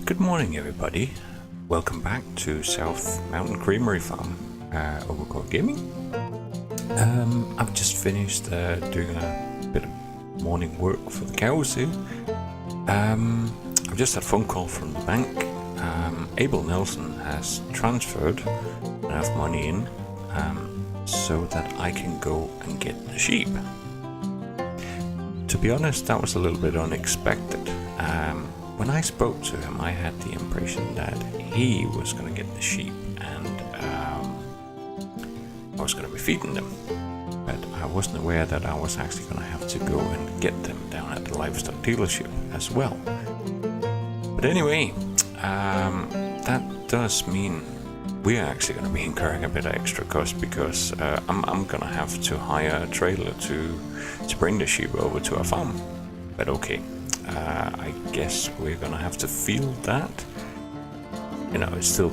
Good morning, everybody. Welcome back to South Mountain Creamery Farm, Overclock Gaming. I've just finished doing a bit of morning work for the cows here. I've just had a phone call from the bank. Abel Nelson has transferred enough money in so that I can go and get the sheep. To be honest, that was a little bit unexpected. When I spoke to him, I had the impression that he was going to get the sheep and I was going to be feeding them. But I wasn't aware that I was actually going to have to go and get them down at the livestock dealership as well. But anyway, that does mean we're actually going to be incurring a bit of extra cost because I'm going to have to hire a trailer to bring the sheep over to our farm. But okay. I guess we're gonna have to feel that. You know, it's still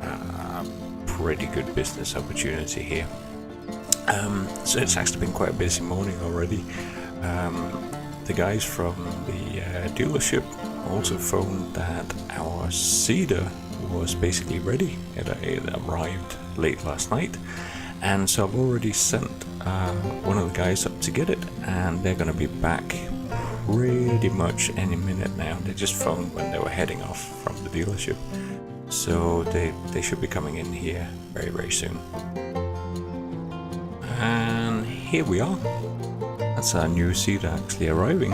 a pretty good business opportunity here. So it's actually been quite a busy morning already. The guys from the dealership also phoned that our seeder was basically ready. It arrived late last night, and so I've already sent one of the guys up to get it, and they're gonna be back pretty much any minute now. They just phoned when they were heading off from the dealership, so they should be coming in here very, very soon. And here we are. That's our new seed actually arriving.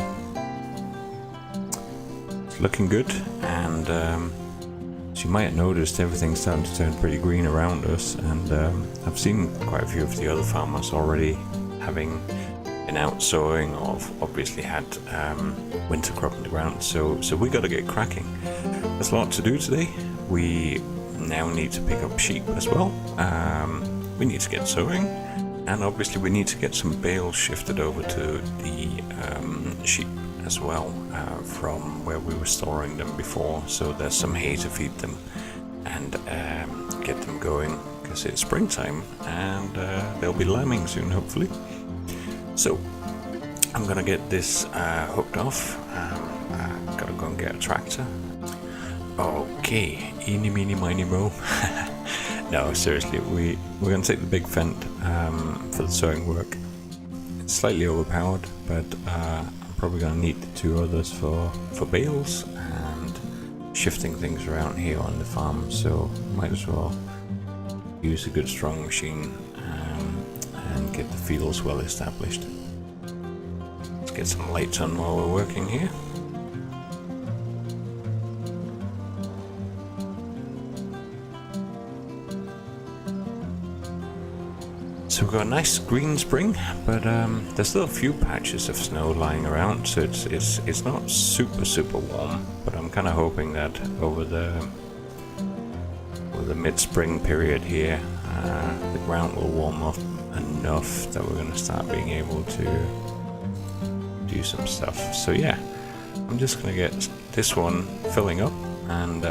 It's looking good, and as you might have noticed, everything's starting to turn pretty green around us, and I've seen quite a few of the other farmers already having been out sowing or obviously had winter crop in the ground, so we got to get cracking. There's a lot to do today. We now need to pick up sheep as well. We need to get sowing, and obviously we need to get some bales shifted over to the sheep as well from where we were storing them before, so there's some hay to feed them and get them going, because it's springtime and they'll be lambing soon, hopefully. So I'm gonna get this hooked off. Gotta go and get a tractor. Okay, eeny, meeny, miny, mo. No, seriously, we're gonna take the big Fendt for the sewing work. It's slightly overpowered, but I'm probably gonna need the two others for bales and shifting things around here on the farm. So might as well use a good strong machine and get the fields well established. Let's get some lights on while we're working here. So we've got a nice green spring, but there's still a few patches of snow lying around, so it's not super warm. But I'm kind of hoping that over the mid-spring period here, the ground will warm up enough that we're going to start being able to do some stuff. So yeah, I'm just going to get this one filling up and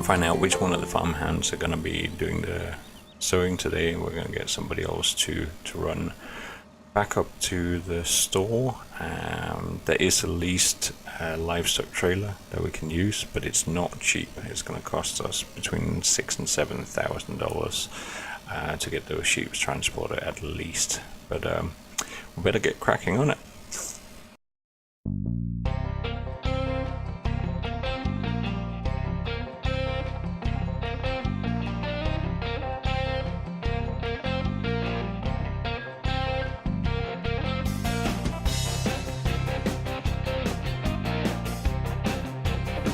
find out which one of the farm hands are going to be doing the sowing today. We're going to get somebody else to run back up to the store. There is a leased livestock trailer that we can use, but it's not cheap. It's going to cost us between $6,000 and $7,000 to get those sheep transported at least. But we better get cracking on it.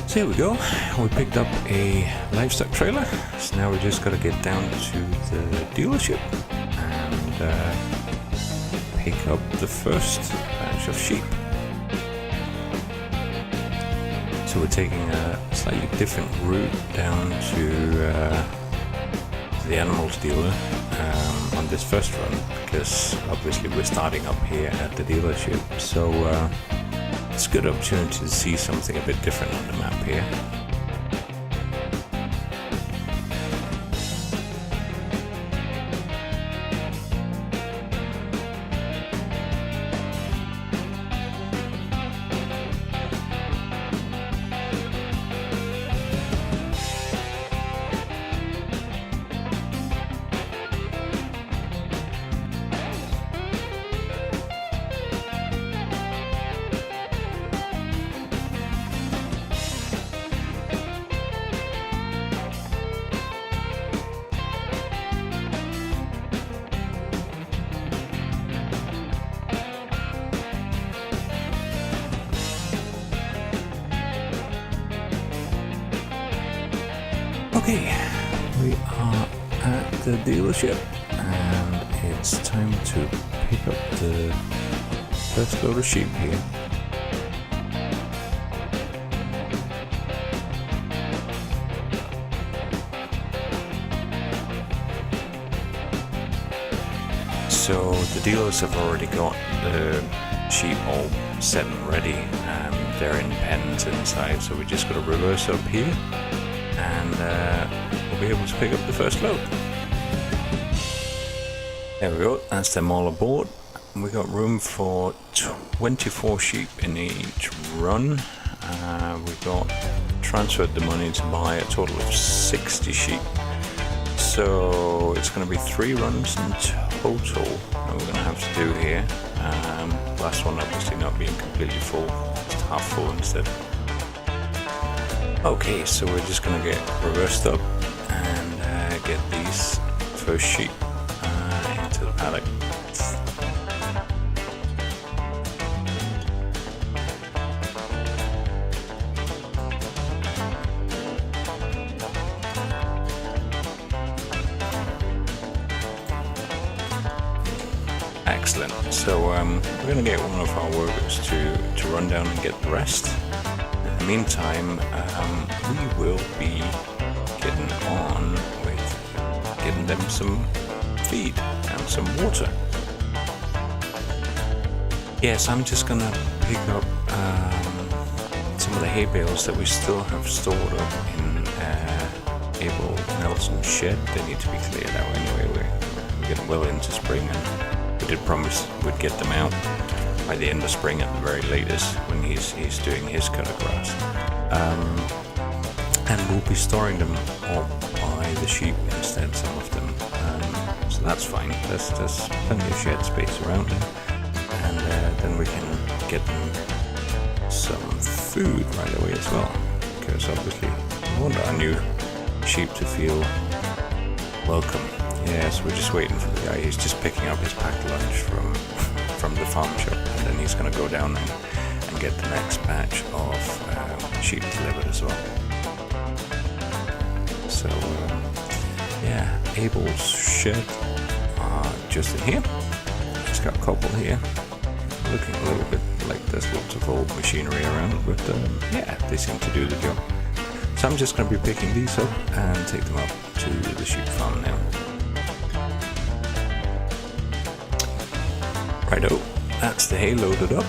So here we go, we picked up a livestock trailer, so now we just got to get down to the dealership and pick up the first batch of sheep. So we're taking a slightly different route down to the animals dealer on this first run, because obviously we're starting up here at the dealership, so it's a good opportunity to see something a bit different on the map here. Okay, we are at the dealership and it's time to pick up the first load of sheep here. So the dealers have already got the sheep all set and ready, and they're in pens inside, so we just got to reverse up here and we'll be able to pick up the first load. There we go, that's them all aboard. We got room for 24 sheep in each run. We got transferred the money to buy a total of 60 sheep. So it's going to be 3 runs in total that we're going to have to do here. Last one obviously not being completely full, just half full instead. Okay, so we're just going to get reversed up and get these first sheep into the paddock. Excellent. So we're going to get one of our workers to run down and get the rest. In the meantime, we will be getting on with giving them some feed and some water. Yes, I'm just going to pick up some of the hay bales that we still have stored up in Abel Nelson's shed. They need to be cleared out anyway. We're getting well into spring, and we did promise we'd get them out by the end of spring at the very latest when he's doing his cut of grass. And we'll be storing them all by the sheep instead, some of them. So that's fine. There's plenty of shed space around them, and then we can get them some food right away as well, because obviously we want our new sheep to feel welcome. Yes, we're just waiting for the guy. He's just picking up his packed lunch from the farm shop, and then he's going to go down and get the next batch of sheep delivered as well. So yeah, Abel's shed are just in here. It's got a couple here, looking a little bit like there's lots of old machinery around, but yeah, they seem to do the job. So I'm just going to be picking these up and take them up to the sheep farm now. Righto, that's the hay loaded up.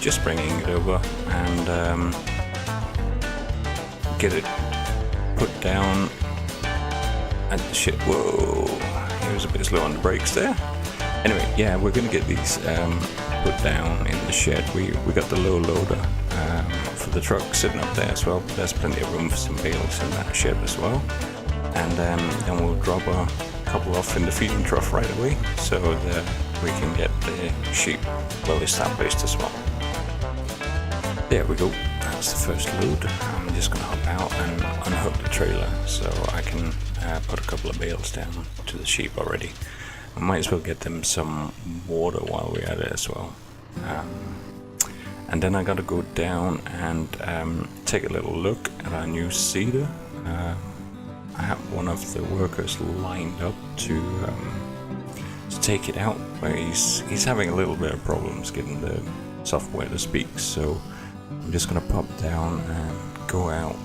Just bringing it over and get it put down at the shed. Whoa, he was a bit slow on the brakes there. Anyway, yeah, we're going to get these put down in the shed. We got the low loader for the truck sitting up there as well, but there's plenty of room for some bales in that shed as well. And then we'll drop a couple off in the feeding trough right away, so that we can get the sheep well established as well. There we go, that's the first load. I'm just going to hop out and unhook the trailer so I can put a couple of bales down to the sheep already. I might as well get them some water while we're at it as well. And then I got to go down and take a little look at our new cedar. I have one of the workers lined up to take it out, but he's having a little bit of problems getting the software to speak, so I'm just going to pop down and go out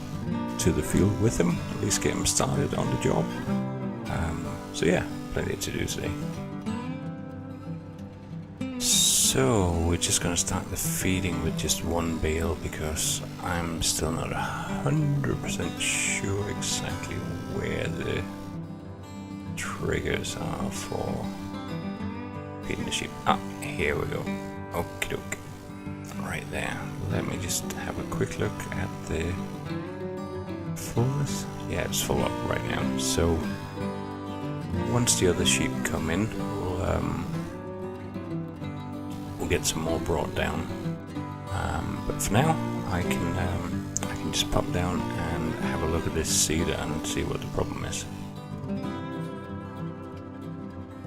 to the field with him, at least get him started on the job. So yeah, plenty to do today. So we're just going to start the feeding with just one bale, because I'm still not 100% sure exactly where the triggers are for feeding the sheep. Ah, here we go. Okie doke. Right there. Let me just have a quick look at the fullness. Yeah, it's full up right now. So once the other sheep come in, we'll get some more brought down. But for now, I can just pop down and have a look at this cedar and see what the problem is.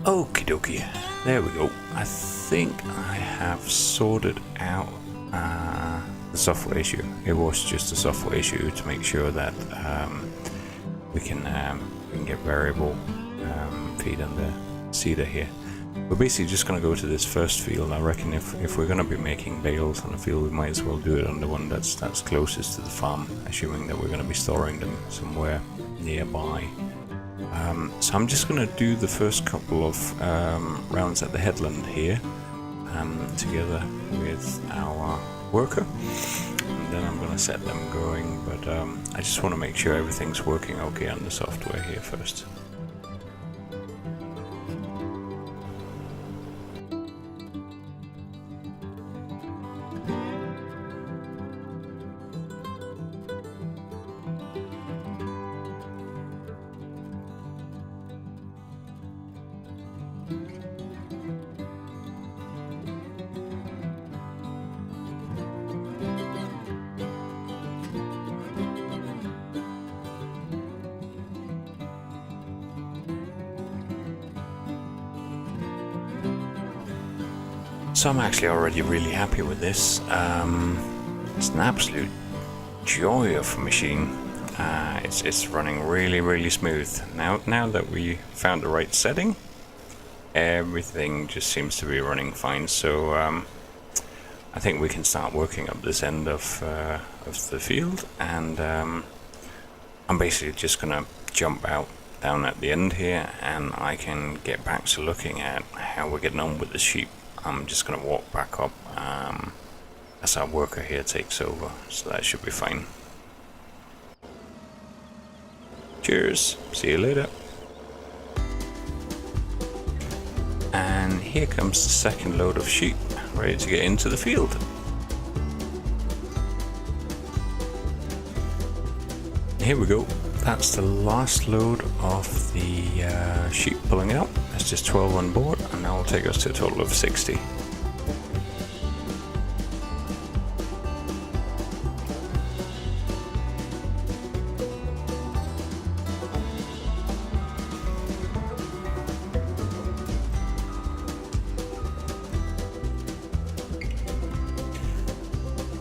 Okie dokie, there we go. I think I have sorted out the software issue. It was just a software issue to make sure that we can get variable feed on the seeder here. We're basically just going to go to this first field. I reckon if we're going to be making bales on a field, we might as well do it on the one that's closest to the farm, assuming that we're going to be storing them somewhere nearby. So I'm just going to do the first couple of rounds at the headland here, together with our worker, and then I'm going to set them going, but I just want to make sure everything's working okay on the software here first. So I'm actually already really happy with this. It's an absolute joy of a machine. It's running really smooth. Now that we found the right setting, everything just seems to be running fine. So I think we can start working up this end of the field, and I'm basically just gonna jump out down at the end here, and I can get back to looking at how we're getting on with the sheep. I'm just going to walk back up as our worker here takes over, so that should be fine. Cheers, see you later. And here comes the second load of sheep, ready to get into the field. Here we go. That's the last load of the sheep pulling out. That's just 12 on board, and that will take us to a total of 60.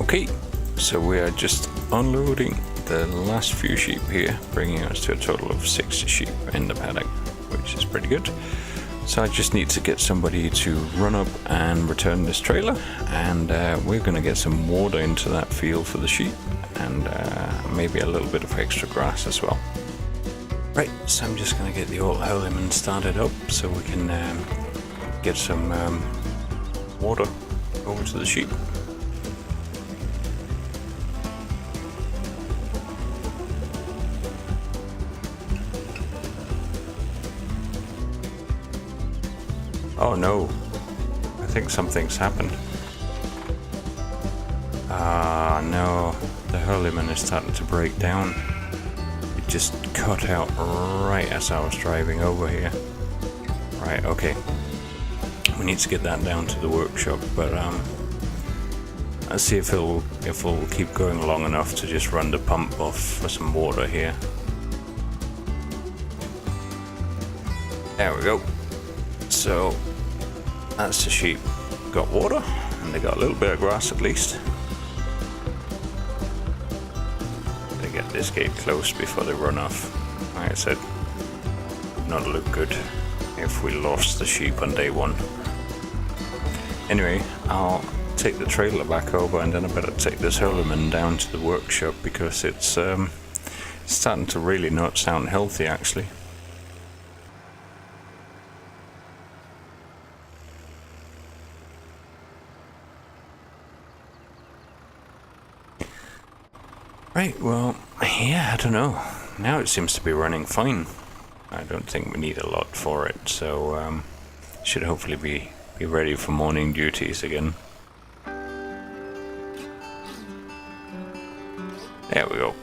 Okay, so we are just unloading the last few sheep here, bringing us to a total of 60 sheep in the paddock, which is pretty good. So I just need to get somebody to run up and return this trailer, and we're going to get some water into that field for the sheep, and maybe a little bit of extra grass as well. Right, so I'm just going to get the old hurleyman started up so we can get some water over to the sheep. Oh no, I think something's happened. Ah no, the hurleyman is starting to break down. It just cut out right as I was driving over here. Right, okay. We need to get that down to the workshop, but let's see if it'll keep going long enough to just run the pump off for some water here. There we go. So that's the sheep got water, and they got a little bit of grass at least. They get this gate closed before they run off. Like I said, not look good if we lost the sheep on day one. Anyway, I'll take the trailer back over, and then I better take this hurleyman down to the workshop because it's starting to really not sound healthy actually. Right, well, yeah, I don't know. Now it seems to be running fine. I don't think we need a lot for it, so should hopefully be ready for morning duties again. There we go.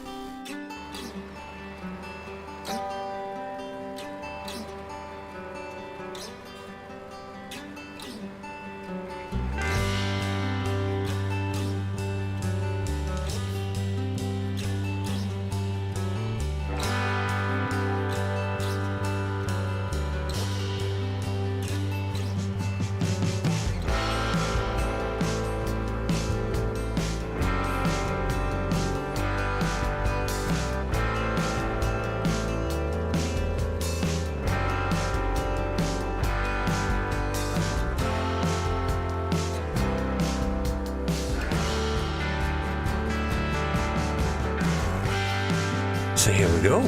So here we go.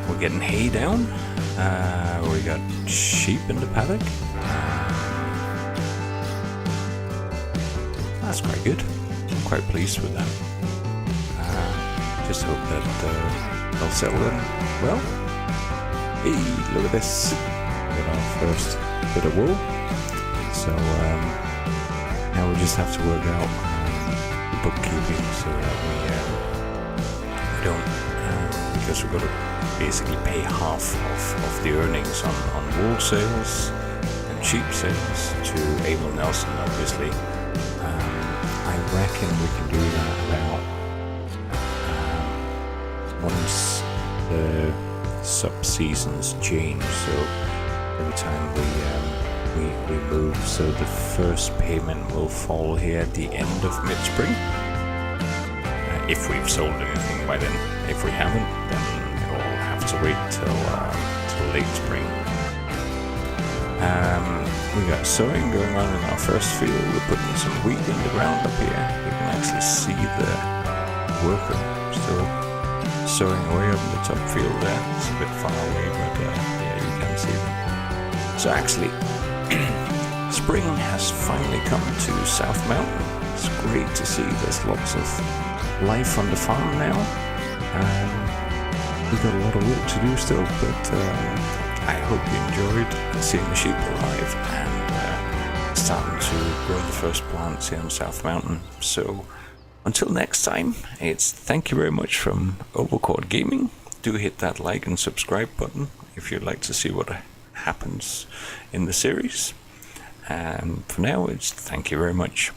We're getting hay down. We got sheep in the paddock. That's quite good. I'm quite pleased with that. Just hope that they'll settle in well. Hey, look at this. Got our first bit of wool. So now we just have to work out the bookkeeping so that we don't, because we've got to basically pay half of the earnings on wool sales and sheep sales to Abel Nelson, obviously. I reckon we can do that about once the sub-seasons change, so every time we move, so the first payment will fall here at the end of mid-spring, if we've sold anything by then. If we haven't, then it'll have to wait till late spring. We got sowing going on in our first field. We're putting some wheat in the ground up here. You can actually see the worker still sowing away up in the top field there. It's a bit far away, but yeah, you can see them. So actually, spring has finally come to South Mountain. It's great to see. There's lots of life on the farm now. We've got a lot of work to do still, but I hope you enjoyed seeing the sheep alive and starting to grow the first plants here in South Mountain. So until next time, it's thank you very much from Overcord Gaming. Do hit that like and subscribe button if you'd like to see what happens in the series. And for now, it's thank you very much.